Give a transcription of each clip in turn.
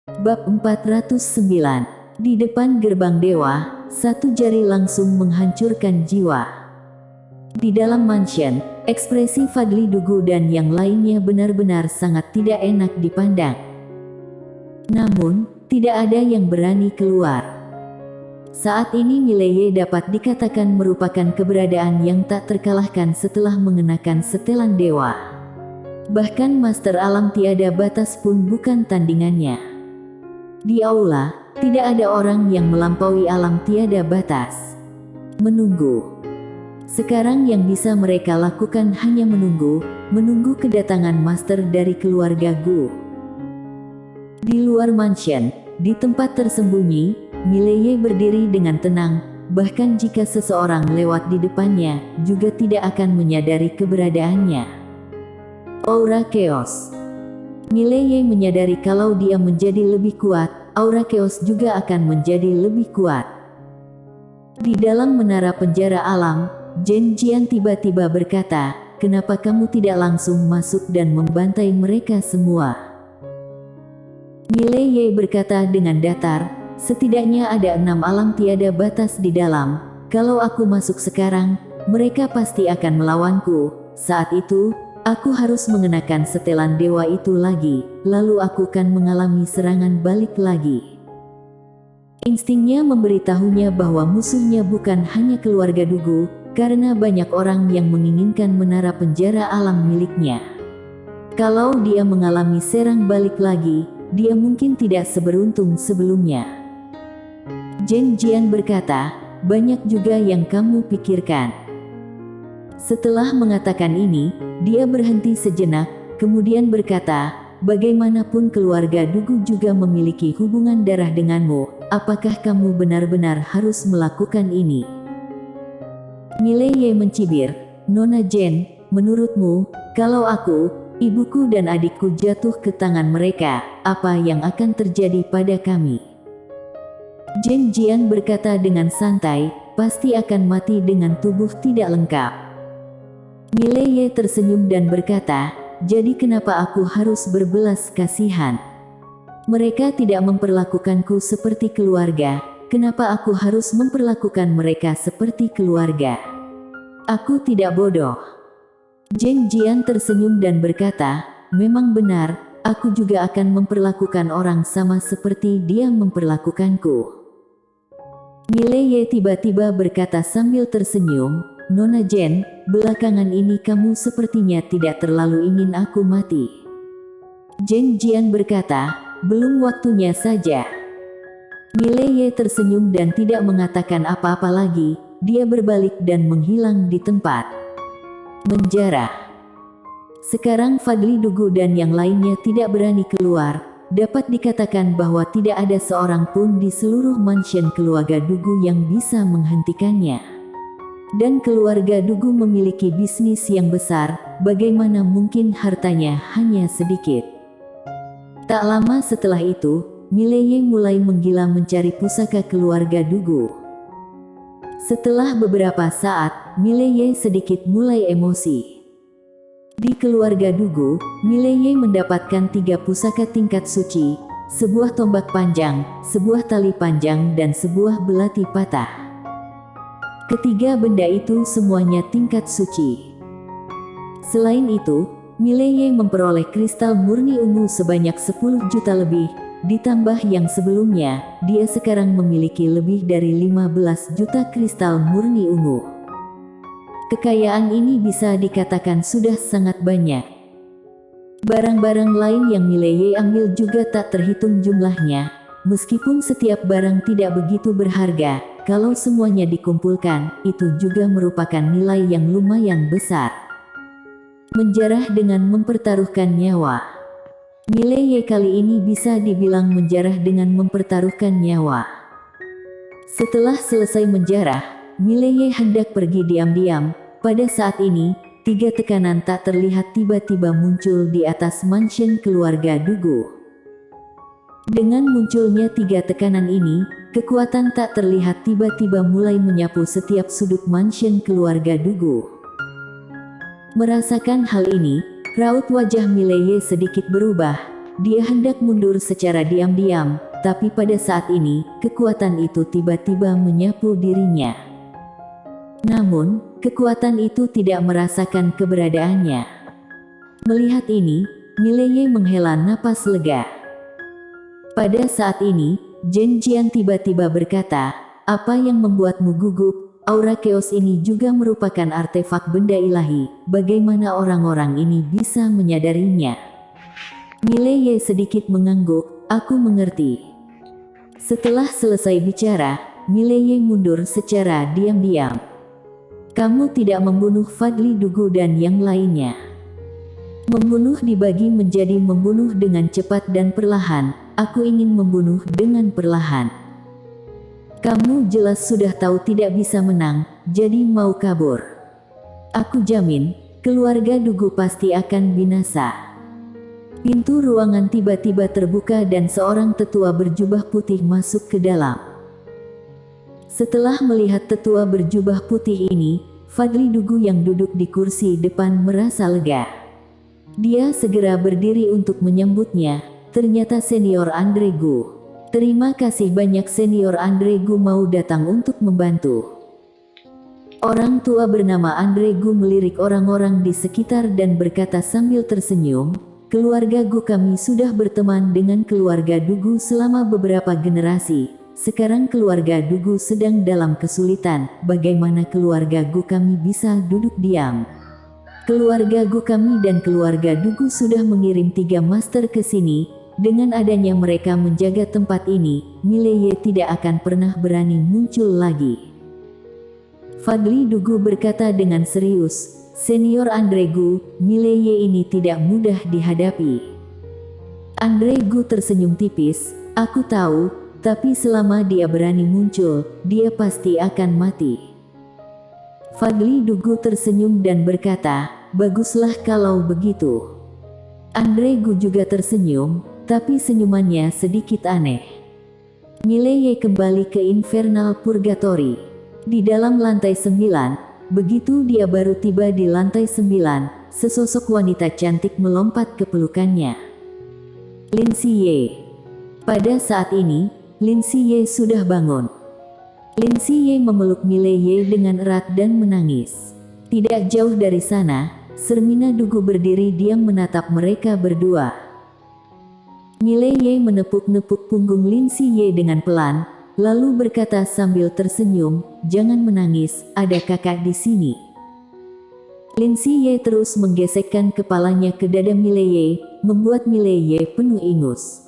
Bab 409. Di depan gerbang dewa, satu jari langsung menghancurkan jiwa. Di dalam mansion, ekspresi Fadli Dugu dan yang lainnya benar-benar sangat tidak enak dipandang. Namun, tidak ada yang berani keluar. Saat ini Mileye dapat dikatakan merupakan keberadaan yang tak terkalahkan setelah mengenakan setelan dewa. Bahkan Master Alam Tiada Batas pun bukan tandingannya. Di aula, tidak ada orang yang melampaui alam tiada batas. Menunggu. Sekarang yang bisa mereka lakukan hanya menunggu kedatangan Master dari keluarga Gu. Di luar mansion, di tempat tersembunyi, Mileye berdiri dengan tenang, bahkan jika seseorang lewat di depannya, juga tidak akan menyadari keberadaannya. Aura Chaos. Mileye menyadari kalau dia menjadi lebih kuat, aura Chaos juga akan menjadi lebih kuat. Di dalam menara penjara alam, Zhen Jian tiba-tiba berkata, "Kenapa kamu tidak langsung masuk dan membantai mereka semua?" Mileye berkata dengan datar, "Setidaknya ada 6 alam tiada batas di dalam. Kalau aku masuk sekarang, mereka pasti akan melawanku. Saat itu, aku harus mengenakan setelan dewa itu lagi, lalu aku akan mengalami serangan balik lagi." Instingnya memberitahunya bahwa musuhnya bukan hanya keluarga Dugu, karena banyak orang yang menginginkan menara penjara alam miliknya. Kalau dia mengalami serang balik lagi, dia mungkin tidak seberuntung sebelumnya. Zhen Jian berkata, "Banyak juga yang kamu pikirkan." Setelah mengatakan ini, dia berhenti sejenak, kemudian berkata, "Bagaimanapun keluarga Dugu juga memiliki hubungan darah denganmu, apakah kamu benar-benar harus melakukan ini?" Mileye mencibir, "Nona Zhen, menurutmu, kalau aku, ibuku dan adikku jatuh ke tangan mereka, apa yang akan terjadi pada kami?" Zhen Jian berkata dengan santai, "Pasti akan mati dengan tubuh tidak lengkap." Mileye tersenyum dan berkata, "Jadi kenapa aku harus berbelas kasihan? Mereka tidak memperlakukanku seperti keluarga, kenapa aku harus memperlakukan mereka seperti keluarga? Aku tidak bodoh." Zhen Jian tersenyum dan berkata, "Memang benar, aku juga akan memperlakukan orang sama seperti dia memperlakukanku." Mileye tiba-tiba berkata sambil tersenyum, "Nona Zhen, belakangan ini kamu sepertinya tidak terlalu ingin aku mati." Zhen Jian berkata, "Belum waktunya saja." Mileye tersenyum dan tidak mengatakan apa-apa lagi, dia berbalik dan menghilang di tempat. Menjara. Sekarang Fadli Dugu dan yang lainnya tidak berani keluar. Dapat dikatakan bahwa tidak ada seorang pun di seluruh mansion keluarga Dugu yang bisa menghentikannya. Dan keluarga Dugu memiliki bisnis yang besar, bagaimana mungkin hartanya hanya sedikit? Tak lama setelah itu, Mileye mulai menggila mencari pusaka keluarga Dugu. Setelah beberapa saat, Mileye sedikit mulai emosi. Di keluarga Dugu, Mileye mendapatkan 3 pusaka tingkat suci, sebuah tombak panjang, sebuah tali panjang dan sebuah belati patah. Ketiga benda itu semuanya tingkat suci. Selain itu, Mileye memperoleh kristal murni ungu sebanyak 10 juta lebih, ditambah yang sebelumnya, dia sekarang memiliki lebih dari 15 juta kristal murni ungu. Kekayaan ini bisa dikatakan sudah sangat banyak. Barang-barang lain yang Mileye ambil juga tak terhitung jumlahnya, meskipun setiap barang tidak begitu berharga, kalau semuanya dikumpulkan, itu juga merupakan nilai yang lumayan besar. Menjarah dengan mempertaruhkan nyawa. Mileye kali ini bisa dibilang menjarah dengan mempertaruhkan nyawa. Setelah selesai menjarah, Mileye hendak pergi diam-diam. Pada saat ini, 3 tekanan tak terlihat tiba-tiba muncul di atas mansion keluarga Dugu. Dengan munculnya 3 tekanan ini, kekuatan tak terlihat tiba-tiba mulai menyapu setiap sudut mansion keluarga Dugu. Merasakan hal ini, raut wajah Mileye sedikit berubah. dia hendak mundur secara diam-diam, tapi pada saat ini, kekuatan itu tiba-tiba menyapu dirinya. Namun, kekuatan itu tidak merasakan keberadaannya. Melihat ini, Mileye menghela napas lega. Pada saat ini, Zhen Jian tiba-tiba berkata, "Apa yang membuatmu gugup? Aura Chaos ini juga merupakan artefak benda ilahi. Bagaimana orang-orang ini bisa menyadarinya?" Mileye sedikit mengangguk, "Aku mengerti." Setelah selesai bicara, Mileye mundur secara diam-diam. "Kamu tidak membunuh Fadli Dugu dan yang lainnya. Membunuh dibagi menjadi membunuh dengan cepat dan perlahan. Aku ingin membunuh dengan perlahan. Kamu jelas sudah tahu tidak bisa menang, jadi mau kabur. Aku jamin, keluarga Dugu pasti akan binasa." Pintu ruangan tiba-tiba terbuka dan seorang tetua berjubah putih masuk ke dalam. Setelah melihat tetua berjubah putih ini, Fadli Dugu yang duduk di kursi depan merasa lega. Dia segera berdiri untuk menyambutnya. Ternyata senior Andre Gu. "Terima kasih banyak senior Andre Gu mau datang untuk membantu." Orang tua bernama Andre Gu melirik orang-orang di sekitar dan berkata sambil tersenyum, "Keluarga Gu kami sudah berteman dengan keluarga Dugu selama beberapa generasi. Sekarang keluarga Dugu sedang dalam kesulitan. Bagaimana keluarga Gu kami bisa duduk diam? Keluarga Gu kami dan keluarga Dugu sudah mengirim 3 master ke sini. Dengan adanya mereka menjaga tempat ini, Mileye tidak akan pernah berani muncul lagi." Fadli Dugu berkata dengan serius, "Senior Andre Gu, Mileye ini tidak mudah dihadapi." Andre Gu tersenyum tipis, "Aku tahu, tapi selama dia berani muncul, dia pasti akan mati." Fadli Dugu tersenyum dan berkata, "Baguslah kalau begitu." Andre Gu juga tersenyum, tapi senyumannya sedikit aneh. Mileye kembali ke Infernal Purgatory. Di dalam lantai 9, begitu dia baru tiba di lantai 9, sesosok wanita cantik melompat ke pelukannya. Lin Siye. Pada saat ini, Lin Siye sudah bangun. Lin Siye memeluk Mileye dengan erat dan menangis. Tidak jauh dari sana, Sermina Dugu berdiri diam menatap mereka berdua. Mileye menepuk-nepuk punggung Lin Siye dengan pelan, lalu berkata sambil tersenyum, "Jangan menangis, ada kakak di sini." Lin Siye terus menggesekkan kepalanya ke dada Mileye, membuat Mileye penuh ingus.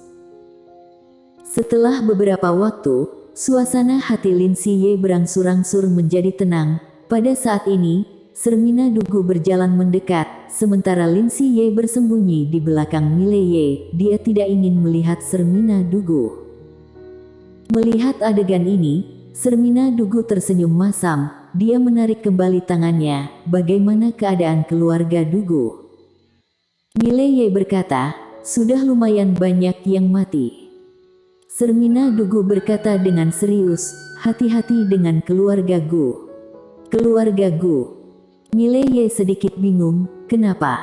Setelah beberapa waktu, suasana hati Lin Siye berangsur-angsur menjadi tenang. Pada saat ini, Sermina Dugu berjalan mendekat, sementara Lin Siye bersembunyi di belakang Mileye. Dia tidak ingin melihat Sermina Dugu. Melihat adegan ini, Sermina Dugu tersenyum masam. Dia menarik kembali tangannya. "Bagaimana keadaan keluarga Dugu?" Mileye berkata, "Sudah lumayan banyak yang mati." Sermina Dugu berkata dengan serius, "Hati-hati dengan keluarga Gu." "Keluarga Gu?" Mileye sedikit bingung, "Kenapa?"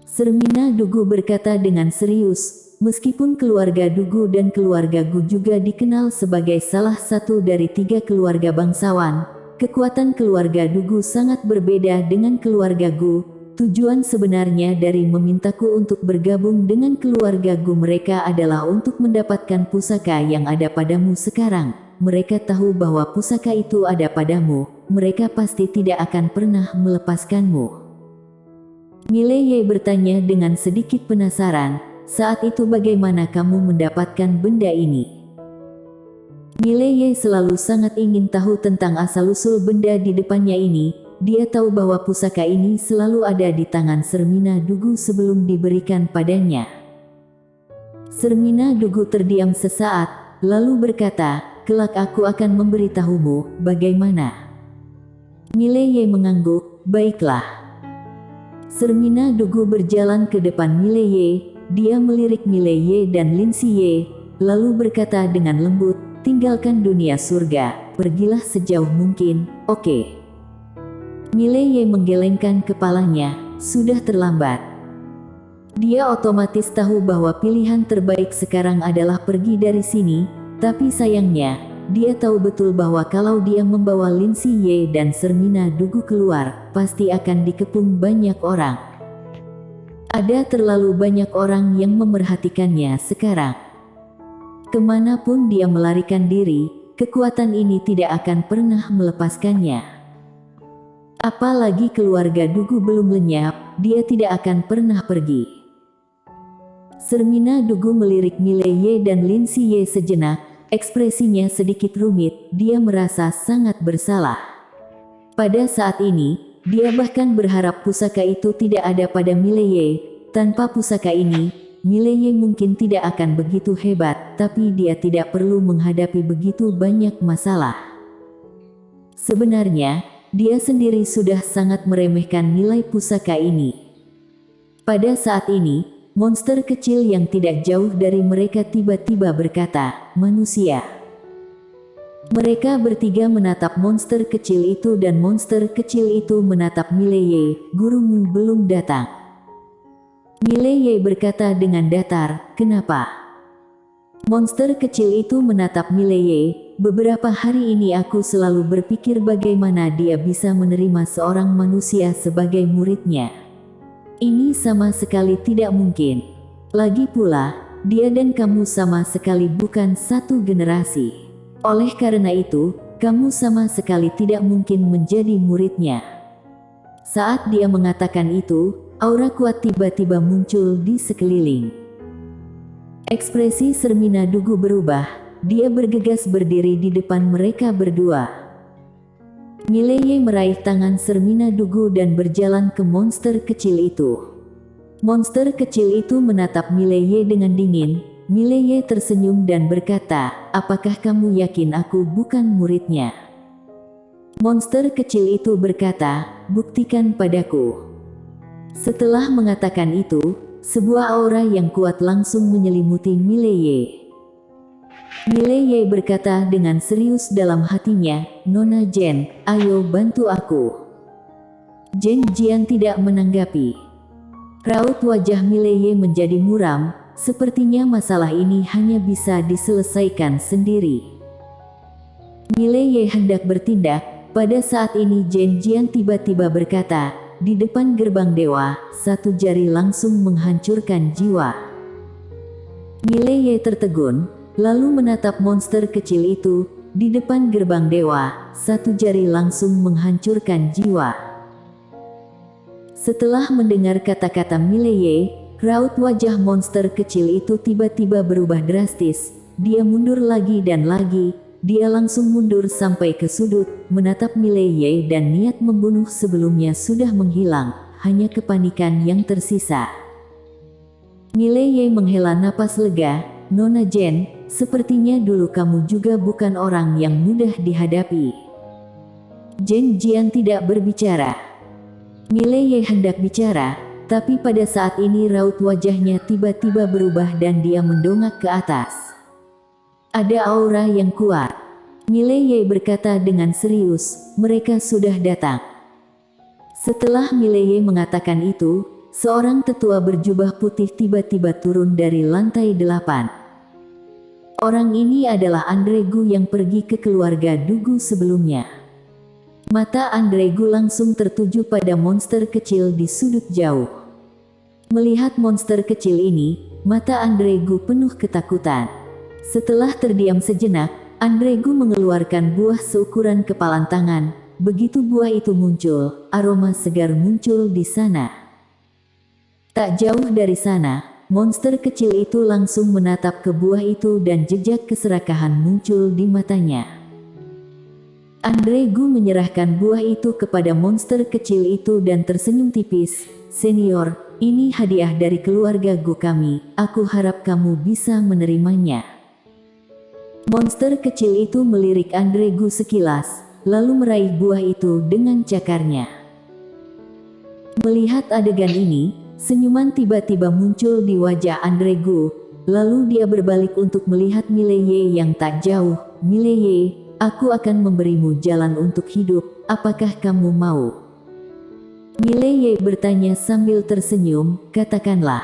Sermina Dugu berkata dengan serius, "Meskipun keluarga Dugu dan keluarga Gu juga dikenal sebagai salah satu dari 3 keluarga bangsawan, kekuatan keluarga Dugu sangat berbeda dengan keluarga Gu. Tujuan sebenarnya dari memintaku untuk bergabung dengan keluarga Gu mereka adalah untuk mendapatkan pusaka yang ada padamu sekarang. Mereka tahu bahwa pusaka itu ada padamu, mereka pasti tidak akan pernah melepaskanmu." Mileye bertanya dengan sedikit penasaran, "Saat itu bagaimana kamu mendapatkan benda ini?" Mileye selalu sangat ingin tahu tentang asal-usul benda di depannya ini. Dia tahu bahwa pusaka ini selalu ada di tangan Sermina Dugu sebelum diberikan padanya. Sermina Dugu terdiam sesaat, lalu berkata, "Kelak aku akan memberitahumu, bagaimana?" Mileye mengangguk, "Baiklah." Sermina Dugu berjalan ke depan Mileye. Dia melirik Mileye dan Lin Siye, lalu berkata dengan lembut, "Tinggalkan dunia surga, pergilah sejauh mungkin, oke?" Mileye menggelengkan kepalanya, "Sudah terlambat." Dia otomatis tahu bahwa pilihan terbaik sekarang adalah pergi dari sini, tapi sayangnya, dia tahu betul bahwa kalau dia membawa Lin Siye dan Sermina Dugu keluar, pasti akan dikepung banyak orang. Ada terlalu banyak orang yang memerhatikannya sekarang. Kemanapun dia melarikan diri, kekuatan ini tidak akan pernah melepaskannya. Apalagi keluarga Dugu belum lenyap, dia tidak akan pernah pergi. Sermina Dugu melirik Mile Ye dan Lin Siye sejenak, ekspresinya sedikit rumit, dia merasa sangat bersalah. Pada saat ini, dia bahkan berharap pusaka itu tidak ada pada Mile Ye. Tanpa pusaka ini, Mile Ye mungkin tidak akan begitu hebat, tapi dia tidak perlu menghadapi begitu banyak masalah. Sebenarnya, dia sendiri sudah sangat meremehkan nilai pusaka ini. Pada saat ini, monster kecil yang tidak jauh dari mereka tiba-tiba berkata, "Manusia." Mereka bertiga menatap monster kecil itu dan monster kecil itu menatap Mile Ye, "Gurumu belum datang." Mile Ye berkata dengan datar, "Kenapa?" Monster kecil itu menatap Mile Ye, "Beberapa hari ini aku selalu berpikir bagaimana dia bisa menerima seorang manusia sebagai muridnya. Ini sama sekali tidak mungkin. Lagi pula, dia dan kamu sama sekali bukan satu generasi. Oleh karena itu, kamu sama sekali tidak mungkin menjadi muridnya." Saat dia mengatakan itu, aura kuat tiba-tiba muncul di sekeliling. Ekspresi Sermina Dugu berubah, dia bergegas berdiri di depan mereka berdua. Mile Ye meraih tangan Sermina Dugu dan berjalan ke monster kecil itu. Monster kecil itu menatap Mile Ye dengan dingin. Mile Ye tersenyum dan berkata, "Apakah kamu yakin aku bukan muridnya?" Monster kecil itu berkata, "Buktikan padaku." Setelah mengatakan itu, sebuah aura yang kuat langsung menyelimuti Mile Ye. Mile Ye berkata dengan serius dalam hatinya, "Nona Jen, ayo bantu aku." Jen Jian tidak menanggapi. Raut wajah Mile Ye menjadi muram, sepertinya masalah ini hanya bisa diselesaikan sendiri. Mile Ye hendak bertindak, pada saat ini Jen Jian tiba-tiba berkata, "Di depan gerbang dewa, satu jari langsung menghancurkan jiwa." Mile Ye tertegun, lalu menatap monster kecil itu. Di depan gerbang dewa, satu jari langsung menghancurkan jiwa. Setelah mendengar kata-kata Mile Ye, raut wajah monster kecil itu tiba-tiba berubah drastis. Dia mundur lagi dan lagi, dia langsung mundur sampai ke sudut, menatap Mile Ye dan niat membunuh sebelumnya sudah menghilang, hanya kepanikan yang tersisa. Mile Ye menghela napas lega, "Nona Jen, sepertinya dulu kamu juga bukan orang yang mudah dihadapi." Jen Jian tidak berbicara. Mile Ye hendak bicara, tapi pada saat ini raut wajahnya tiba-tiba berubah dan dia mendongak ke atas. Ada aura yang kuat. Mile Ye berkata dengan serius, "Mereka sudah datang." Setelah Mile Ye mengatakan itu, seorang tetua berjubah putih tiba-tiba turun dari lantai 8. Orang ini adalah Andregu yang pergi ke keluarga Dugu sebelumnya. Mata Andregu langsung tertuju pada monster kecil di sudut jauh. Melihat monster kecil ini, mata Andregu penuh ketakutan. Setelah terdiam sejenak, Andregu mengeluarkan buah seukuran kepalan tangan. Begitu buah itu muncul, aroma segar muncul di sana. Tak jauh dari sana, monster kecil itu langsung menatap ke buah itu dan jejak keserakahan muncul di matanya. Andregu menyerahkan buah itu kepada monster kecil itu dan tersenyum tipis. "Senior, ini hadiah dari keluarga Gu kami, aku harap kamu bisa menerimanya." Monster kecil itu melirik Andregu sekilas, lalu meraih buah itu dengan cakarnya. Melihat adegan ini, senyuman tiba-tiba muncul di wajah Andregu, lalu dia berbalik untuk melihat Mile Ye yang tak jauh. "Mile Ye, aku akan memberimu jalan untuk hidup, apakah kamu mau?" Mile Ye bertanya sambil tersenyum, "Katakanlah."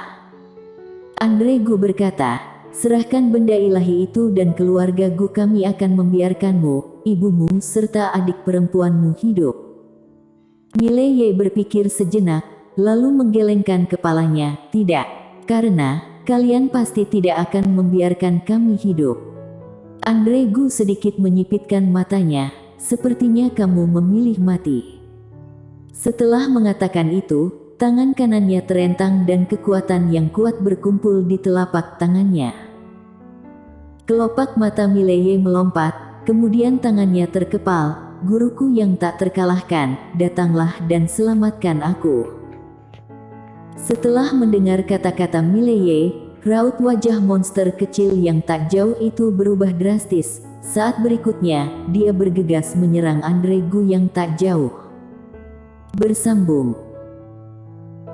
Andre Gu berkata, serahkan benda ilahi itu dan keluarga Gu, kami akan membiarkanmu, ibumu serta adik perempuanmu hidup. Mile Ye berpikir sejenak, lalu menggelengkan kepalanya, tidak, karena kalian pasti tidak akan membiarkan kami hidup. Andre Gu sedikit menyipitkan matanya, sepertinya kamu memilih mati. Setelah mengatakan itu, tangan kanannya terentang dan kekuatan yang kuat berkumpul di telapak tangannya. Kelopak mata Mileye melompat, kemudian tangannya terkepal, guruku yang tak terkalahkan, datanglah dan selamatkan aku. Setelah mendengar kata-kata Mileye, raut wajah monster kecil yang tak jauh itu berubah drastis. Saat berikutnya, dia bergegas menyerang Andre Gu yang tak jauh. Bersambung.